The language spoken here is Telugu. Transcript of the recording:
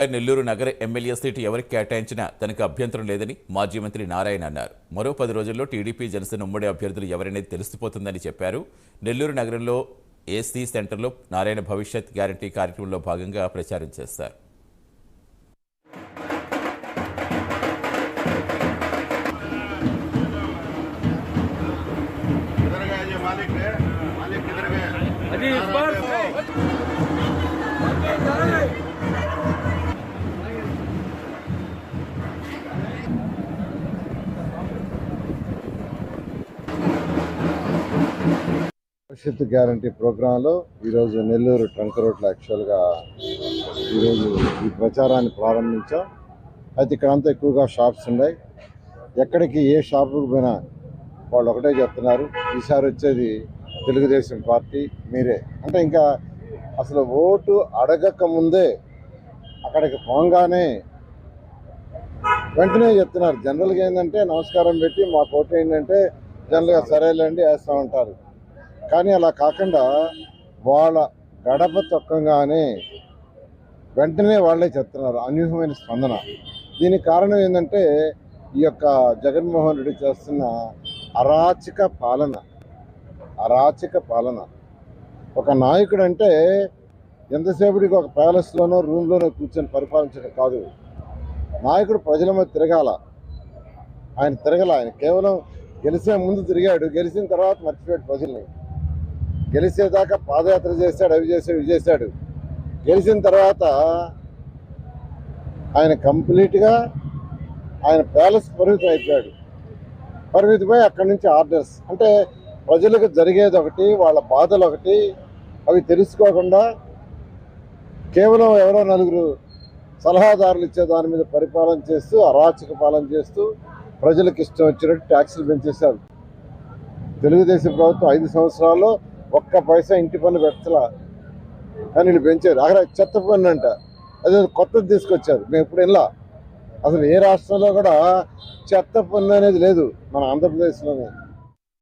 నెల్లూరు నగర ఎమ్మెల్యే సీటు ఎవరికి కేటాయించినా తనకు అభ్యంతరం లేదని మాజీ మంత్రి నారాయణ అన్నారు. మరో 10 రోజుల్లో టీడీపీ జనసేన ఉమ్మడి అభ్యర్థులు ఎవరనేది తెలిసిపోతుందని చెప్పారు. నెల్లూరు నగరంలో ఏసీ సెంటర్లో నారాయణ భవిష్యత్ గ్యారంటీ కార్యక్రమంలో భాగంగా ప్రచారం చేస్తారు. భవిష్యత్తు గ్యారంటీ ప్రోగ్రాంలో ఈరోజు నెల్లూరు ట్రంక్ రోడ్లో యాక్చువల్గా ఈరోజు ఈ ప్రచారాన్ని ప్రారంభించాం. అయితే ఇక్కడంతా ఎక్కువగా షాప్స్ ఉన్నాయి. ఎక్కడికి ఏ షాపుకు పోయినా వాళ్ళు ఒకటే చెప్తున్నారు, ఈసారి వచ్చేది తెలుగుదేశం పార్టీ మీరే. అంటే ఇంకా అసలు ఓటు అడగక ముందే అక్కడికి పోగానే వెంటనే చెప్తున్నారు. జనరల్గా ఏంటంటే నమస్కారం పెట్టి మాకు ఓటు ఏంటంటే జనరల్గా సరేలేండి వేస్తూ ఉంటారు. కానీ అలా కాకుండా వాళ్ళ గడప తొక్కగానే వెంటనే వాళ్ళే చెప్తున్నారు. అనూహ్యమైన స్పందన. దీనికి కారణం ఏంటంటే ఈ యొక్క జగన్మోహన్ రెడ్డి చేస్తున్న అరాచక పాలన. ఒక నాయకుడు అంటే ఎంతసేపటికి ఒక ప్యాలెస్లోనో రూమ్లోనో కూర్చొని పరిపాలించడం కాదు. నాయకుడు ప్రజల మధ్య తిరగాల. ఆయన కేవలం గెలిచే ముందు తిరిగాడు, గెలిచిన తర్వాత మర్చిపోయాడు ప్రజల్ని. గెలిచేదాకా పాదయాత్ర చేశాడు, అవి చేశాడు. గెలిచిన తర్వాత ఆయన కంప్లీట్గా ఆయన ప్యాలెస్ పరిమితమై అక్కడి నుంచి ఆర్డర్స్. అంటే ప్రజలకు జరిగేది ఒకటి, వాళ్ళ బాధలు ఒకటి, అవి తెలుసుకోకుండా కేవలం ఎవరో నలుగురు సలహాదారులు ఇచ్చే దాని మీద పరిపాలన చేస్తూ అరాచక పాలన చేస్తూ ప్రజలకు ఇష్టం వచ్చినట్టు ట్యాక్సులు పెంచేశారు. తెలుగుదేశం ప్రభుత్వం 5 సంవత్సరాల్లో ఒక్క పైసా ఇంటి పన్ను పెట్టలా, కానీ వీళ్ళు పెంచారు. అక్కడ చెత్త పన్ను అంట, అదే కొత్తది తీసుకొచ్చారు. మేము ఇప్పుడు ఇలా అసలు ఏ రాష్ట్రంలో కూడా చెత్త పన్ను అనేది లేదు, మన ఆంధ్రప్రదేశ్లోనే.